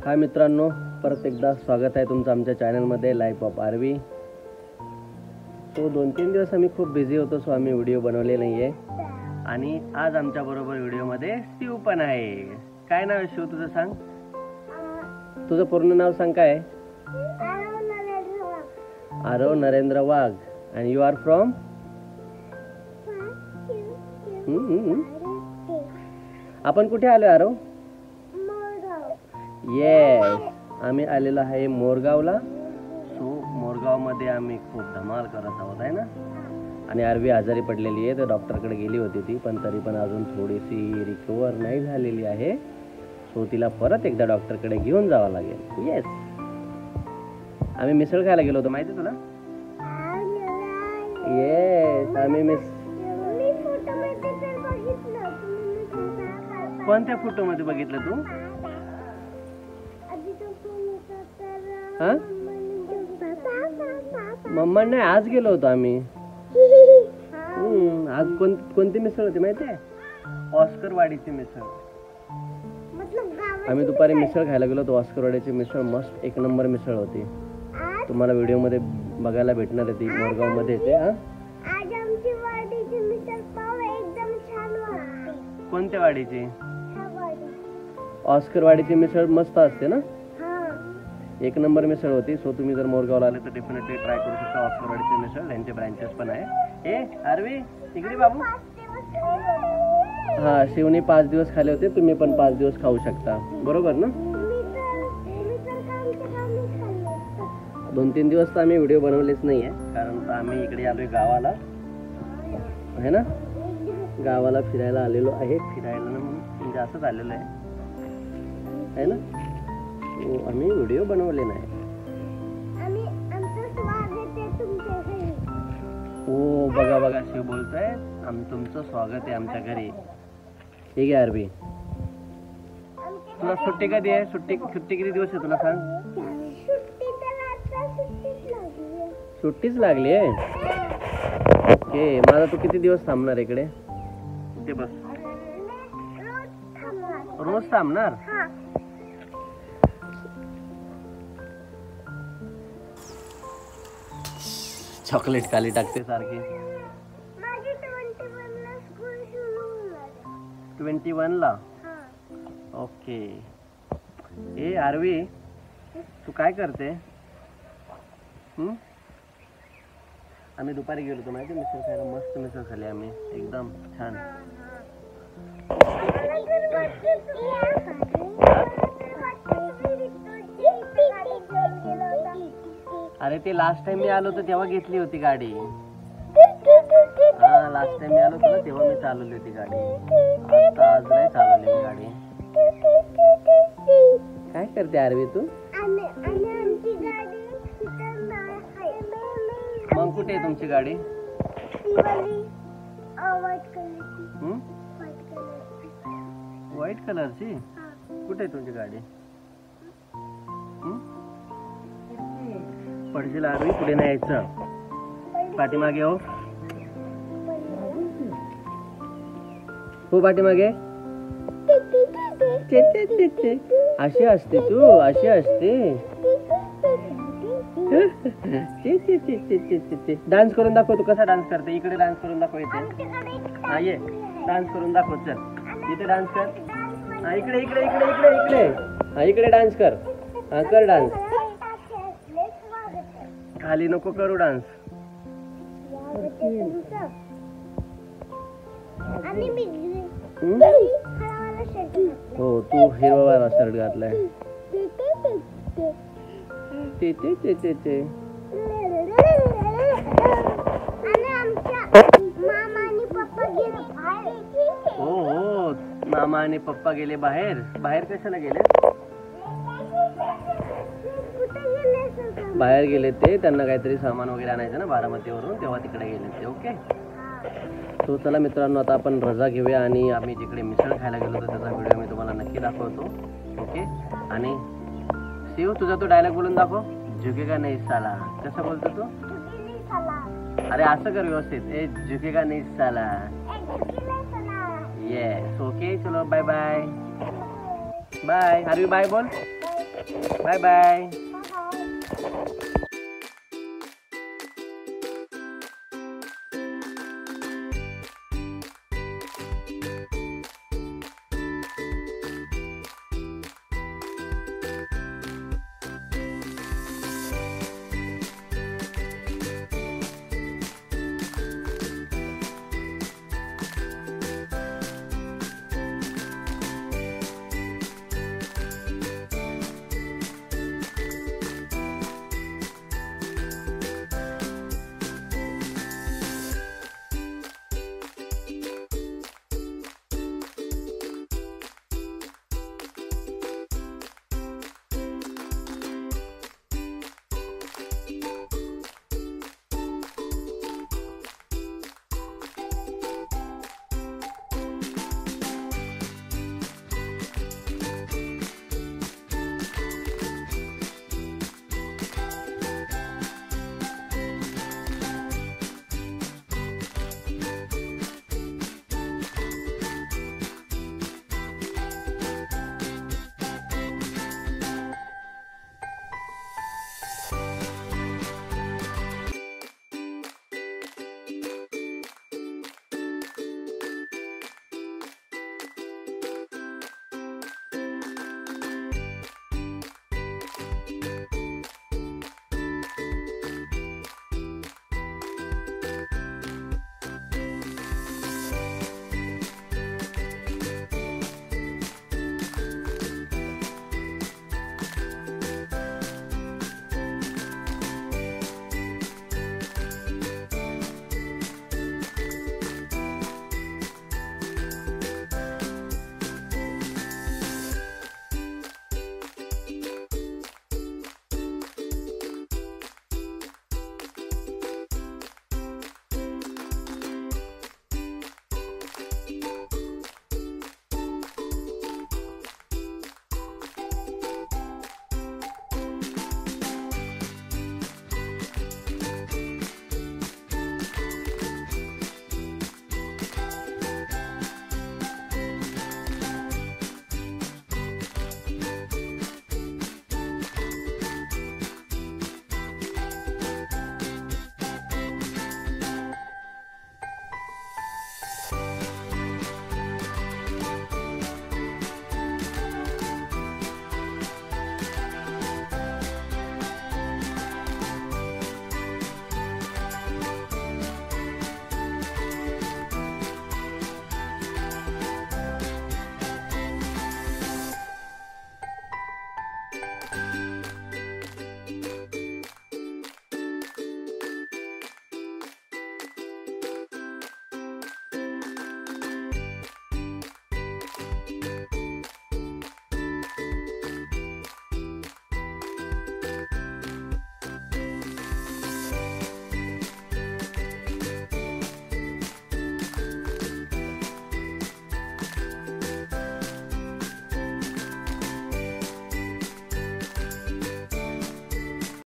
हाय मित्रांनो, परत एकदा स्वागत आहे तुमचं आमच्या चॅनलमध्ये लाईफ ऑफ आरवी. सो 2-3 दिवस आम्ही खूप बिझी होतो, सो आम्ही व्हिडिओ बनवले नाही आहे. आणि आज आमच्याबरोबर व्हिडिओमध्ये शिव पण आहे. काय नाव आहे शिव तुझं? सांग, तुझं पूर्ण नाव सांग. काय आहे? Aarav Narendra Wagh. And you are from? आपण कुठे आलो आरव? येस, आम्ही आलेलो आहे मोरगावला. सो मोरगावमध्ये आम्ही खूप धमाल करत आहोत आहे ना. आणि आरवी आजारी पडलेली आहे, तर डॉक्टरकडे गेली होती ती, पण तरी पण अजून थोडीशी रिकवर नाही झालेली आहे. सो तिला परत एकदा डॉक्टरकडे घेऊन जावं लागेल. येस, आम्ही मिसळ खायला गेलो होतो, माहिती तुला? येस, आम्ही कोणत्या फोटो मध्ये बघितलं तू? हा, मम्मा नाही, आज गेलो होतो आम्ही. आज कोणती मिसळ होती माहिती आहे? ऑस्कर वाडीची मिसळ. आम्ही दुपारी मिसळ खायला गेलो होतो. ऑस्कर वाडीची मिसळ मस्त, एक नंबर मिसळ होती. तुम्हाला व्हिडिओ मध्ये बघायला भेटणार आहे, ती मोरगाव मध्ये येते. कोणत्या वाडीची? ऑस्कर वाडीची मिसळ मस्त असते ना, एक नंबर मिसळ होती. सो तुम्ही जर मोरगावला आले तर डेफिनेटली ट्राय करू शकता ऑस्कर वाडीची मिसळ. यांचे ब्रँचेस पण आहे. ए आरवी, इकडे बाबू. हा, शिवने 5 दिवस खाले होते, तुम्ही पण 5 दिवस खाऊ शकता, बरोबर ना? 2-3 दिवस तर आम्ही व्हिडिओ बनवलेच नाही आहे, कारण आम्ही इकडे आलोय गावाला आहे ना. गावाला फिरायला आलेलो आहे. फिरायला म्हणजे असंच आलेलो आहे ना. आम्ही व्हिडिओ बनवले नाही. ओ बघा बघा, शिव बोलतोय तुमचं स्वागत आहे आमच्या घरी. ठीक आहे आरबी, तुला सुट्टी कधी आहे? सुट्टी किती दिवस आहे तुला सांग? सुट्टीच लागली आहे. ओके, माझा तू किती दिवस थांबणार इकडे? इथे बस. रोज थांबणार? चॉकलेट खाली टाकते सारखी. 21 ला? ओके. ए आरवी, तू काय करते? आम्ही दुपारी गेलो होतो माहिती मिसळ खायला. मस्त मिसळ खाली आम्ही, एकदम छान. अरे ते लास्ट टाइम मी आलो होतो तेव्हा घेतली होती गाडी. हा, लास्ट टाइम मी आलो होतो ना तेव्हा मी चालवली होती गाडी. आता आज नाही चालवली मी गाडी. काय करते आरवी तू? मग कुठे आहे तुमची गाडी? व्हाईट कलरची? कुठे आहे तुमची गाडी? पडशील आरवी, पुढे नाही यायचं. पाठीमागे हो. हो पाठीमागे. अशी असते तू, अशी असते. डान्स करून दाखव. तू कसा डान्स करते? इकडे डान्स करून दाखव. इथे हा, ये डान्स करून दाखव. चल इथे डान्स कर. हा, इकडे इकडे इकडे इकडे इकडे. हा, इकडे डान्स कर. हा, कर डान्स. खाली नको करू डान्स. हो, तू हिरवा शर्ट घातलाय. ते हो, मामा आणि पप्पा गेले बाहेर. बाहेर कशाला गेले? बाहेर गेले ते, त्यांना काहीतरी सामान वगैरे आणायचं ना बारामतीवरून, तेव्हा तिकडे गेले ते. ओके. सो चला मित्रांनो, आता आपण रजा घेऊया आणि आम्ही जिकडे मिसळ खायला गेलो होतो त्याचा व्हिडिओ मी तुम्हाला नक्की दाखवतो. ओके. आणि शिव, तुझा तो डायलॉग बोलून दाखव. झुकेगा नहीं साला. कसं बोलतो तू? अरे असं कर व्यवस्थित. ए झुकेगा नहीं साला. येस. ओके, चलो bye bye. Bye Aarvi, bye बोल. Bye bye.